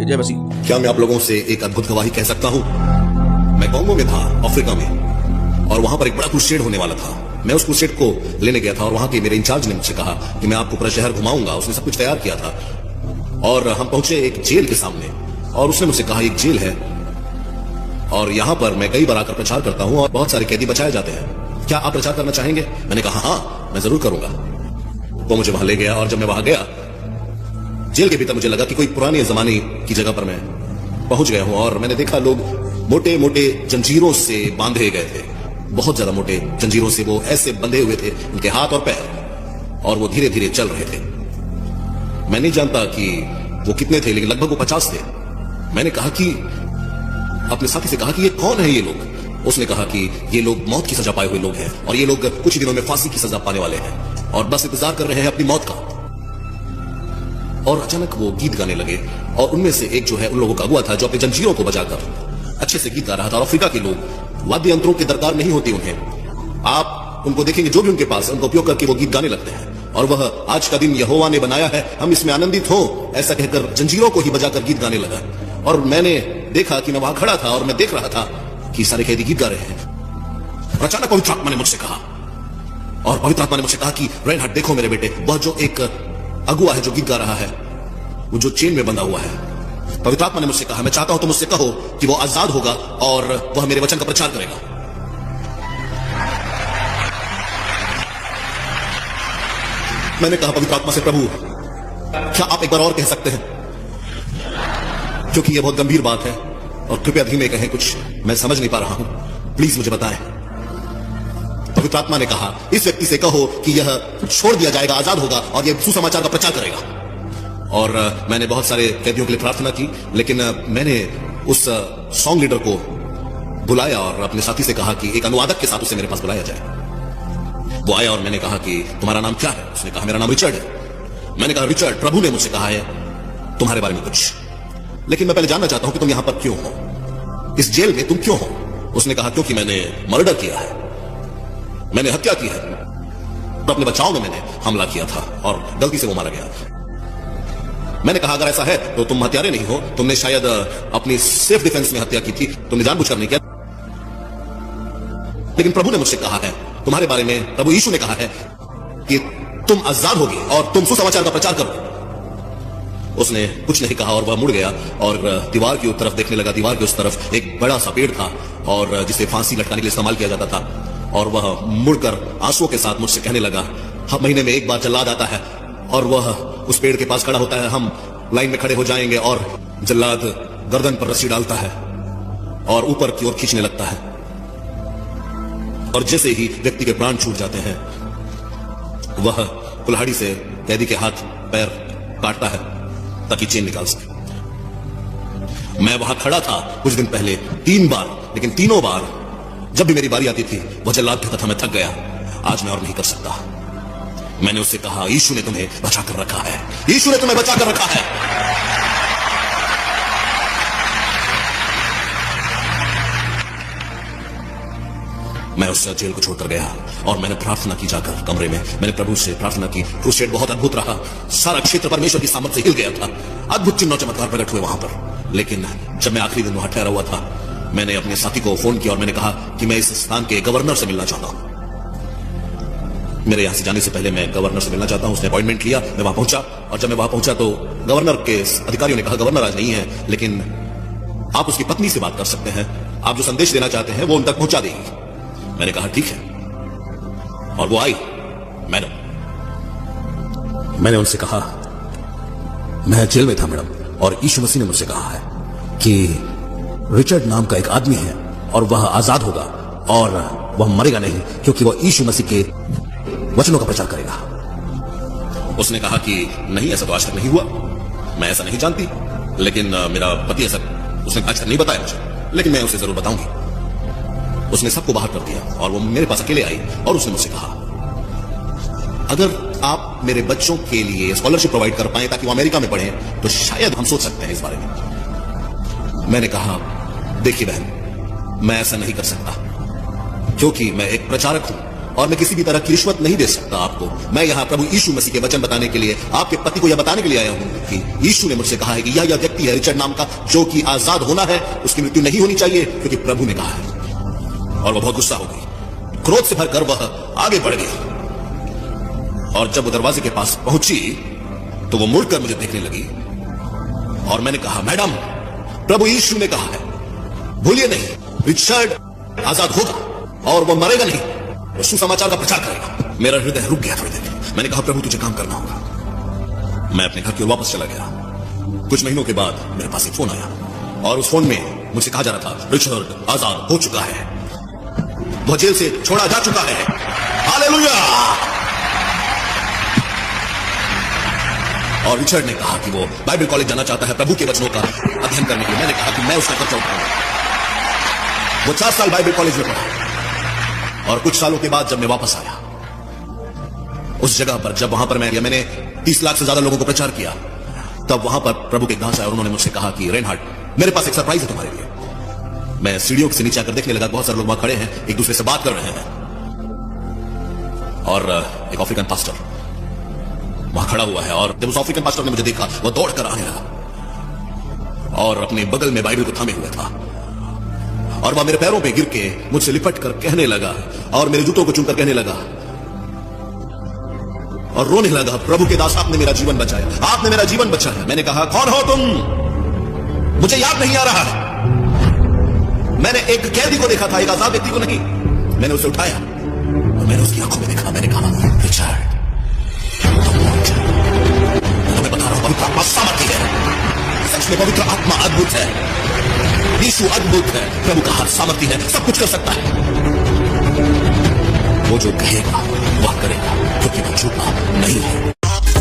जय मसीह। क्या मैं आप लोगों से एक अद्भुत गवाही कह सकता हूँ? मैं कॉन्गो में था, अफ्रीका में, और वहां पर एक बड़ा क्रूसेड होने वाला था। मैं उस क्रूसेड को लेने गया था और वहां के मेरे इंचार्ज ने मुझसे कहा कि मैं आपको पूरा शहर घुमाऊंगा। उसने सब कुछ तैयार किया था और हम पहुंचे एक जेल के सामने और उसने मुझसे कहा एक जेल है और यहां पर मैं कई बार आकर प्रचार करता हूं और बहुत सारे कैदी बचाए जाते हैं। क्या आप प्रचार करना चाहेंगे? मैंने कहा हाँ, मैं जरूर करूंगा। वो मुझे वहां ले गया और जब मैं वहां गया जेल के भीतर, मुझे लगा कि कोई पुराने जमाने की जगह पर मैं पहुंच गया हूं और मैंने देखा लोग मोटे मोटे जंजीरों से बांधे गए थे, बहुत ज्यादा मोटे जंजीरों से वो ऐसे बंधे हुए थे, उनके हाथ और पैर, और वो धीरे धीरे चल रहे थे। मैं नहीं जानता कि वो कितने थे, लेकिन लगभग वो 50 थे। मैंने कहा कि अपने साथी से कहा कि ये कौन है ये लोग? उसने कहा कि ये लोग मौत की सजा पाए हुए लोग हैं और ये लोग कुछ दिनों में फांसी की सजा पाने वाले हैं और बस इंतजार कर रहे हैं अपनी मौत का। और अचानक वो गीत गाने लगे और उनमें से एक जो है उन लोगों का अगुआ था जो अपने जंजीरों को बजाकर अच्छे से गीत गा रहा था। और अफ्रीका के लोग वाद्य यंत्रों की दरकार नहीं होती उन्हें, आप उनको देखेंगे जो भी उनके पास है उनका उपयोग करके वो गीत गाने लगते हैं। और वह आज का दिन यहोवा ने बनाया है, हम इसमें आनंदित हो, ऐसा कहकर जंजीरों को ही बजाकर गीत गाने लगा। और मैंने देखा कि मैं वहां खड़ा था और मैं देख रहा था कि सारे कैदी गीत गा रहे हैं। और अचानक पवित्र आत्मा ने मुझसे कहा, और पवित्र आत्मा ने मुझसे कहा कि रेनहार्ड देखो मेरे बेटे, वह जो एक अगुआ है जो गीत गा रहा है, वो जो चेन में बंधा हुआ है। पवित्र आत्मा ने मुझसे कहा, मैं चाहता हूं तुम मुझसे कहो कि वो आजाद होगा और वह मेरे वचन का प्रचार करेगा। मैंने कहा पवित्र आत्मा से, प्रभु क्या आप एक बार और कह सकते हैं, क्योंकि यह बहुत गंभीर बात है और कृपया धीमे कहें, कुछ मैं समझ नहीं पा रहा हूं, प्लीज मुझे बताएं। पवित्र आत्मा ने कहा, इस व्यक्ति से कहो कि यह छोड़ दिया जाएगा, आजाद होगा और यह सुसमाचार का प्रचार करेगा। और मैंने बहुत सारे कैदियों के लिए प्रार्थना की, लेकिन मैंने उस सॉन्ग लीडर को बुलाया और अपने साथी से कहा कि एक अनुवादक के साथ उसे मेरे पास बुलाया जाए। वो आया और मैंने कहा कि तुम्हारा नाम क्या है? उसने कहा मेरा नाम रिचर्ड है। मैंने कहा रिचर्ड, प्रभु ने मुझसे कहा है तुम्हारे बारे में कुछ, लेकिन मैं पहले जानना चाहता हूं कि तुम यहां पर क्यों हो, इस जेल में तुम क्यों हो? उसने कहा क्योंकि मैंने मर्डर किया है, मैंने हत्या की है, तो अपने बचाव में मैंने हमला किया था और गलती से वो मारा गया। मैंने कहा अगर ऐसा है तो तुम हत्यारे नहीं हो, तुमने शायद अपनी सेल्फ डिफेंस में हत्या की थी, तुमने जानबूझकर नहीं किया। लेकिन प्रभु ने मुझसे कहा है तुम्हारे बारे में, प्रभु यीशु ने कहा है कि तुम आजाद होगे और तुम सुसमाचार का प्रचार करो। उसने कुछ नहीं कहा और वह मुड़ गया और दीवार की तरफ देखने लगा। दीवार के उस तरफ एक बड़ा सा पेड़ था और जिसे फांसी लटकाने के लिए इस्तेमाल किया जाता था। और वह मुड़कर आंसुओं के साथ मुझसे कहने लगा, हर महीने में एक बार जल्लाद आता है और वह उस पेड़ के पास खड़ा होता है, हम लाइन में खड़े हो जाएंगे और जल्लाद गर्दन पर रस्सी डालता है और ऊपर की ओर खींचने लगता है और जैसे ही व्यक्ति के प्राण छूट जाते हैं वह कुल्हाड़ी से कैदी के हाथ पैर काटता है ताकि चेन निकाल सके। मैं वहां खड़ा था कुछ दिन पहले 3 बार, लेकिन तीनों बार जब भी मेरी बारी आती थी वह जल्लाद कहता था मैं थक गया, आज मैं और नहीं कर सकता। मैंने उससे कहा यीशु ने तुम्हें बचा कर रखा है, यीशु ने तुम्हें बचा कर रखा है। मैं उस जेल को छोड़कर गया और मैंने प्रार्थना की जाकर कमरे में, मैंने प्रभु से प्रार्थना की। क्रूसेड बहुत अद्भुत रहा, सारा क्षेत्र परमेश्वर की सामर्थ से हिल गया था, अद्भुत चिन्ह और चमत्कार प्रकट हुए वहां पर। लेकिन जब मैं आखिरी दिन वहां ठहरा हुआ था, मैंने अपने साथी को फोन किया और मैंने कहा कि मैं इस स्थान के गवर्नर से मिलना चाहता हूं। मेरे यहां से जाने से पहले मैं गवर्नर से मिलना चाहता हूं। उसने अपॉइंटमेंट लिया, मैं वहां पहुंचा और जब मैं वहां पहुंचा तो गवर्नर के अधिकारियों ने कहा गवर्नर आज नहीं है, लेकिन आप उसकी पत्नी से बात कर सकते हैं, आप जो संदेश देना चाहते हैं वो उन तक पहुंचा देगी। मैंने कहा ठीक है और वो आई। मैडम, मैंने उनसे कहा मैं जेल में था मैडम, और यीशु मसीह ने मुझसे कहा है कि रिचर्ड नाम का एक आदमी है और वह आजाद होगा और वह मरेगा नहीं, क्योंकि वह यीशु मसीह के वचनों का प्रचार करेगा। उसने कहा कि नहीं, ऐसा तो आज तक नहीं हुआ, मैं ऐसा नहीं जानती, लेकिन मेरा पति ऐसा, उसने आज तक नहीं बताया मुझे, लेकिन मैं उसे जरूर बताऊंगी। उसने सबको बाहर कर दिया और वो मेरे पास अकेले आई और उसने मुझसे कहा अगर आप मेरे बच्चों के लिए स्कॉलरशिप प्रोवाइड कर पाए ताकि वो अमेरिका में पढ़ें तो शायद हम सोच सकते हैं इस बारे में। मैंने कहा देखिए बहन, मैं ऐसा नहीं कर सकता, क्योंकि मैं एक प्रचारक हूं और मैं किसी भी तरह की रिश्वत नहीं दे सकता आपको। मैं यहाँ प्रभु यीशु मसीह के वचन बताने के लिए, आपके पति को यह बताने के लिए आया हूँ कि यीशु ने मुझसे कहा है कि यह व्यक्ति है रिचर्ड नाम का, जो कि आजाद होना है, उसकी मृत्यु नहीं होनी चाहिए, क्योंकि प्रभु ने कहा है। और वह बहुत गुस्सा हो गई, क्रोध से भरकर वह आगे बढ़ गई। और जब वो दरवाजे के पास पहुंची तो वो मुड़कर मुझे देखने लगी और मैंने कहा, मैडम, प्रभु यीशु ने कहा है, भूलिए नहीं, रिचर्ड आजाद होगा और वो मरेगा नहीं, वो सुसमाचार का प्रचार करेगा। मेरा हृदय रुक गया थोड़ी देर। मैंने कहा, प्रभु तुझे काम करना होगा। मैं अपने घर की ओर वापस चला गया। कुछ महीनों के बाद मेरे पास एक फोन आया और उस फोन में मुझसे कहा जा रहा था, रिचर्ड आजाद हो चुका है, वह जेल से छोड़ा जा चुका है। हालेलुया। और रिचर्ड ने कहा कि वो बाइबल कॉलेज जाना चाहता है प्रभु के वचनों का अध्ययन करने के लिए। मैंने कहा कि मैं उसका खर्चा उठाऊंगा। वो 4 साल बाइबल कॉलेज में पढ़ा और कुछ सालों के बाद जब मैं वापस आया उस जगह पर, जब वहां पर मैंने 30 लाख से ज्यादा लोगों को प्रचार किया, तब वहां पर प्रभु के दास आए और उन्होंने मुझसे कहा कि रेनहार्ड, मेरे पास एक सरप्राइज है तुम्हारे लिए। मैं सीढ़ियों से नीचे आकर देखने लगा, बहुत सारे लोग वहां खड़े हैं, एक दूसरे से बात कर रहे हैं और एक अफ्रीकन पास्टर वहां खड़ा हुआ है। और जब उस अफ्रीकन पास्टर ने मुझे देखा, वह दौड़कर आने लगा और अपने बगल में बाइबल को थामे हुए था और वह मेरे पैरों पे गिर के मुझसे लिपट कर कहने लगा और मेरे जूतों को चूमकर कहने लगा और रोने लगा, प्रभु के दास, आपने मेरा जीवन बचाया, आपने मेरा जीवन बचाया। मैंने कहा, कौन हो तुम? मुझे याद नहीं आ रहा है। मैंने एक कैदी को देखा था, एक आजाद व्यक्ति को नहीं। मैंने उसे उठाया और मैंने उसकी आंखों में देखा। मैंने कहा, रिचर्ड, तुम्हें बता रहा हूं, पवित्र आत्मा सामर्थी है। सच में पवित्र आत्मा अद्भुत है, यीशु अद्भुत है, प्रभु का हाथ सामर्थी है, सब कुछ कर सकता है। वो जो कहेगा वह करेगा, क्योंकि वह झूठा नहीं है।